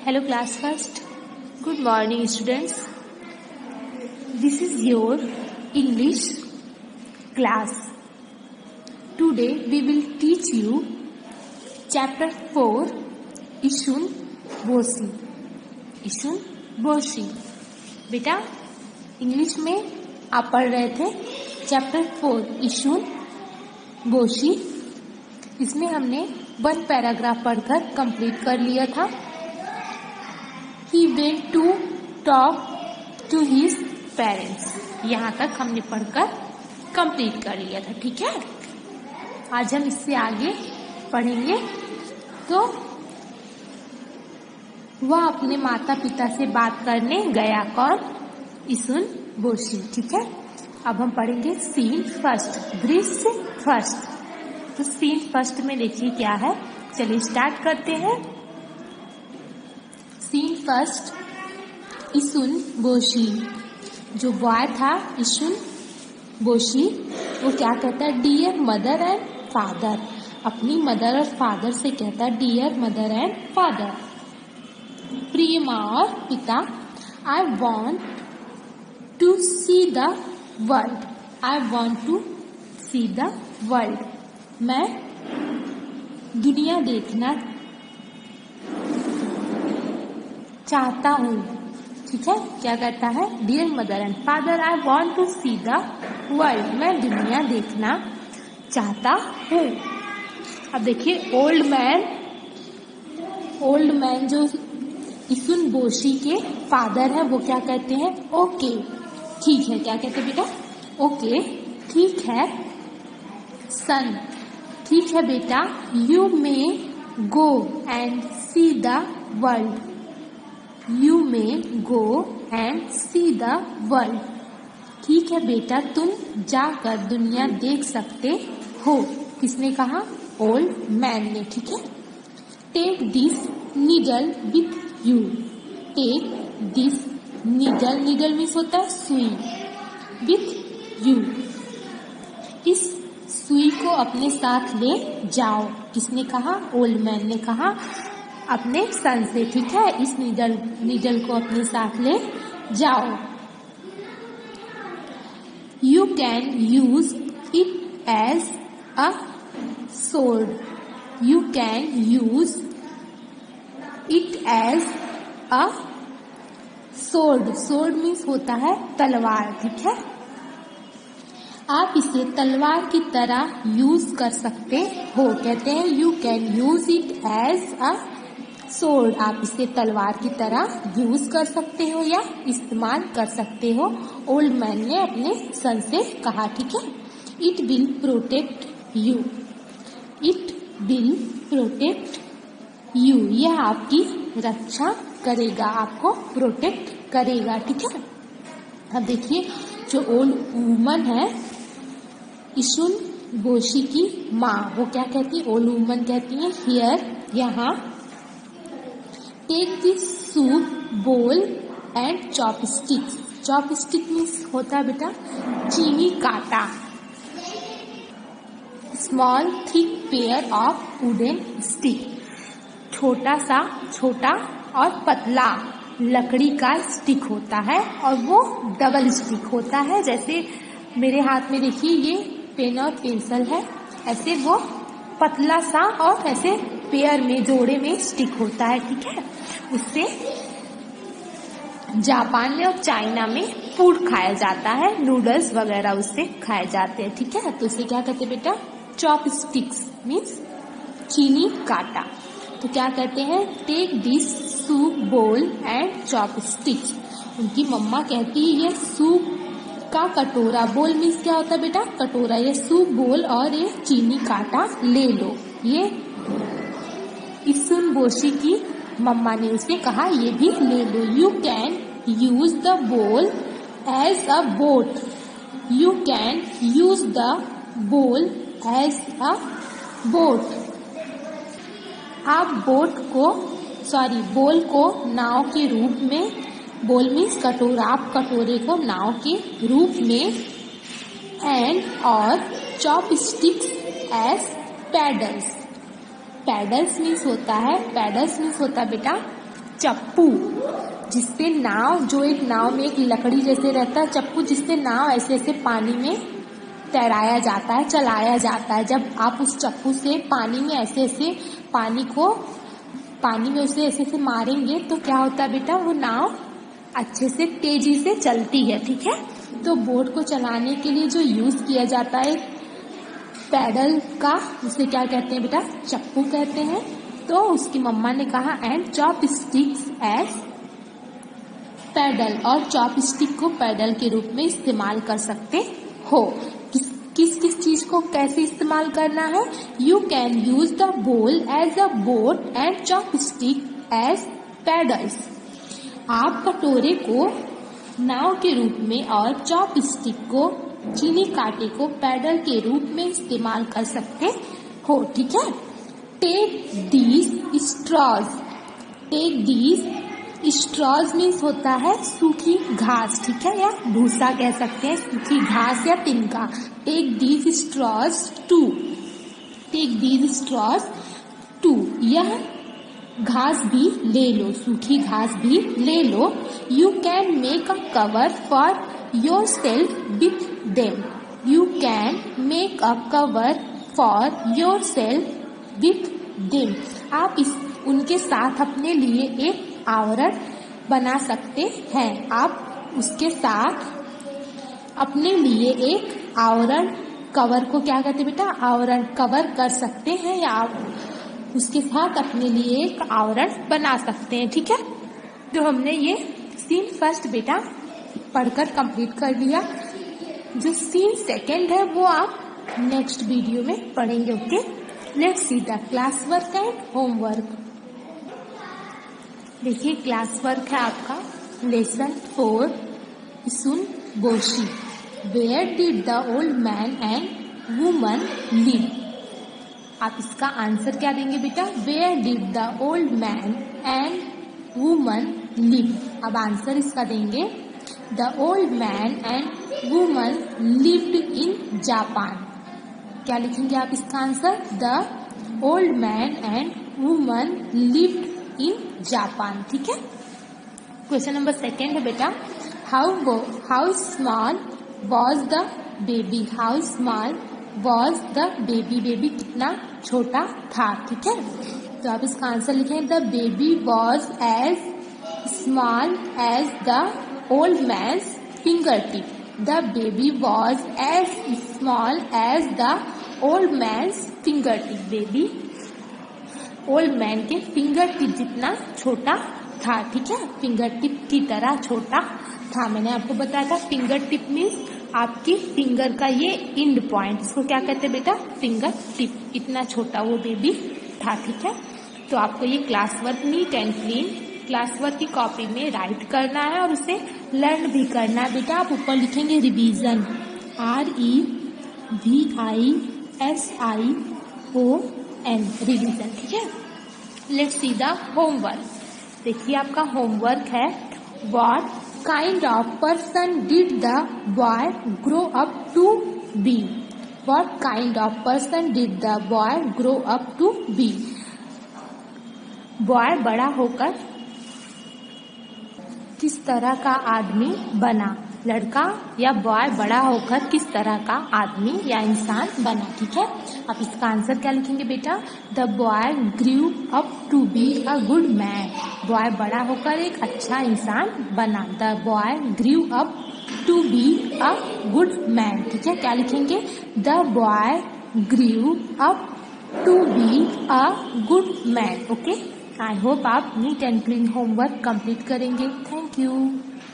Hello class first. Good morning students. This is your English class. Today we will teach you chapter 4 Ishun Boshi. Ishun Boshi. बेटा English में आप पढ़ रहे थे chapter 4 इशुन बोशी. इसमें हमने 1 पैराग्राफ पढ़कर कंप्लीट कर लिया था. He went to talk to his parents. यहाँ तक हमने पढ़कर कंप्लीट कर लिया था. ठीक है, आज हम इससे आगे पढ़ेंगे. तो वह अपने माता पिता से बात करने गया. कौन? इशुन बोशी. ठीक है, अब हम पढ़ेंगे सीन फर्स्ट, दृश्य फर्स्ट. तो सीन फर्स्ट में देखिए क्या है. चलिए स्टार्ट करते हैं. Scene first, Issun Boshi. जो बॉय था इशुन बोशी, वो क्या कहता है? Dear mother and father. अपनी मदर और फादर से कहता है डियर मदर एंड फादर. प्रिय माँ और पिता, I want to see the world. I want to see the world. मैं दुनिया देखना चाहता हूँ. ठीक है, क्या कहता है? Dear mother and father, I want to see the world. मैं दुनिया देखना चाहता हूँ. अब देखिए ओल्ड मैन जो इशुन बोशी के फादर है वो क्या कहते हैं? ओके, ठीक है. क्या कहते हैं बेटा? ओके, ठीक है. सन, ठीक है बेटा. You may go and C the world. You may go and C the world. ठीक है बेटा, तुम जाकर दुनिया देख सकते हो. किसने कहा? ओल्ड मैन ने. ठीक है. Take this needle with you. Take this needle, needle means होता है सुई. विथ यू, इस सुई को अपने साथ ले जाओ. किसने कहा? ओल्ड मैन ने कहा अपने सन से. ठीक है, इस नीडल को अपने साथ ले जाओ. You can use it as a sword. You can use it as a sword. Sword means होता है तलवार. ठीक है, आप इसे तलवार की तरह यूज कर सकते हो. कहते हैं you can use it as a sword. आप इसे तलवार की तरह यूज कर सकते हो या इस्तेमाल कर सकते हो. ओल्ड मैन ने अपने सन से कहा. ठीक है. It will protect you. It will protect you. यह आपकी रक्षा करेगा, आपको प्रोटेक्ट करेगा. ठीक है. अब देखिए जो ओल्ड वुमन है इशुन बोशी की माँ, वो क्या कहती है? ओल्ड वुमन कहती है हियर, यहाँ. टेक दिस सूप बोल एंड चॉपस्टिक्स. चॉपस्टिक मीन्स होता है बेटा चीनी काटा. Small thick pair of wooden stick. छोटा और पतला लकड़ी का स्टिक होता है और वो डबल स्टिक होता है. जैसे मेरे हाथ में देखिए ये पेन और पेंसिल है, ऐसे वो पतला सा और ऐसे पेयर में जोड़े में स्टिक होता है. ठीक है, उससे जापान में और चाइना में फूड खाया जाता है. नूडल्स वगैरह उससे खाए जाते हैं. ठीक है, तो इसे क्या कहते हैं बेटा? चॉपस्टिक्स मीन्स चीनी काटा. तो क्या कहते हैं? टेक दिस सूप बोल एंड चॉपस्टिक्स. उनकी मम्मा कहती है ये सूप का कटोरा. बोल मीन्स क्या होता है बेटा? कटोरा. ये सूप बोल और ये चीनी काटा ले लो. ये इशुन बोशी की मम्मा ने उसे कहा ये भी ले लो. You can use the bowl as a boat. You can use the bowl as a boat. आप बोल को नाव के रूप में, बोल मीन्स कटोरा, आप कटोरे को नाव के रूप में, एंड और chopsticks as paddles. Paddles means होता है बेटा चप्पू, जिससे नाव, जो एक नाव में एक लकड़ी जैसे रहता है चप्पू, जिससे नाव ऐसे ऐसे पानी में तैराया जाता है, चलाया जाता है। जब आप उस चप्पू से पानी में ऐसे ऐसे पानी में उसे ऐसे ऐसे मारेंगे तो क्या होता है बेटा, वो नाव अच्छे से तेजी से चलती है। ठीक है, तो बोट को चलाने के लिए जो यूज किया जाता है पैडल का, उसे क्या कहते हैं बेटा, चप्पू कहते हैं। तो उसकी मम्मा ने कहा and chopsticks as paddle, और चॉप स्टिक को पैडल के रूप में इस्तेमाल कर सकते हो। किस किस चीज को कैसे इस्तेमाल करना है? You can use the bowl as a boat and chopstick as paddles. आप कटोरे को नाव के रूप में और चॉप स्टिक को, चीनी कांटे को पैडल के रूप में इस्तेमाल कर सकते हो। ठीक है, take these straws, take these straws means होता है सूखी घास, ठीक है, या भूसा कह सकते हैं, सूखी घास या तिनका। Take these straws too, take these straws too, यह घास भी ले लो, सूखी घास भी ले लो। You can make a cover for yourself with them, you can make a cover for yourself with them. आप उनके साथ अपने लिए एक आवरण बना सकते हैं। आप उसके साथ अपने लिए एक आवरण, कवर को क्या कहते हैं बेटा, आवरण, कवर कर सकते हैं, या आप उसके साथ अपने लिए एक आवरण बना सकते हैं। ठीक है, तो हमने ये सीन फर्स्ट बेटा पढ़कर कंप्लीट कर लिया। जो सीन सेकंड है वो आप नेक्स्ट वीडियो में पढ़ेंगे। Okay, let's see the class work and homework. देखिए क्लास वर्क है आपका lesson 4 Issun Boshi. Where did the old man and woman live. आप इसका आंसर क्या देंगे बेटा, where did the old man and woman live. अब आंसर इसका देंगे the old man and woman lived in Japan. क्या लिखेंगे आप इसका answer, the old man and woman lived in Japan. ठीक है, क्वेश्चन नंबर सेकेंड है बेटा, how small was the baby, how small was the baby, baby कितना छोटा था। ठीक है, तो आप इसका आंसर लिखें the baby was as small as the old man's finger tip, the baby was as small as the old man's finger tip, baby old man के फिंगर टिप जितना छोटा था। ठीक है, फिंगर टिप की तरह छोटा था। मैंने आपको बताया था फिंगर टिप मीन्स आपकी फिंगर का ये इंड पॉइंट, इसको क्या कहते हैं बेटा, फिंगर टिप। इतना छोटा वो बेबी था। ठीक है, तो आपको ये class work NEET and clean class work की कॉपी में राइट करना है और उसे लर्न भी करना है बेटा। आप ऊपर लिखेंगे रिवीजन, REVISION, रिवीजन। ठीक है, लेट्स सी द होमवर्क। देखिए आपका होमवर्क है, what kind of person did the boy grow up to be, what kind of person did the boy grow up to be. Boy बड़ा होकर किस तरह का आदमी बना, लड़का या बॉय बड़ा होकर किस तरह का आदमी या इंसान बना। ठीक है, आप इसका आंसर क्या लिखेंगे बेटा, the boy grew up to be a good man, boy बड़ा होकर एक अच्छा इंसान बना, the boy grew up to be a good man. ठीक है, क्या लिखेंगे, the boy grew up to be a good man. Okay, I hope आप neat and clean homework complete करेंगे। Thank you.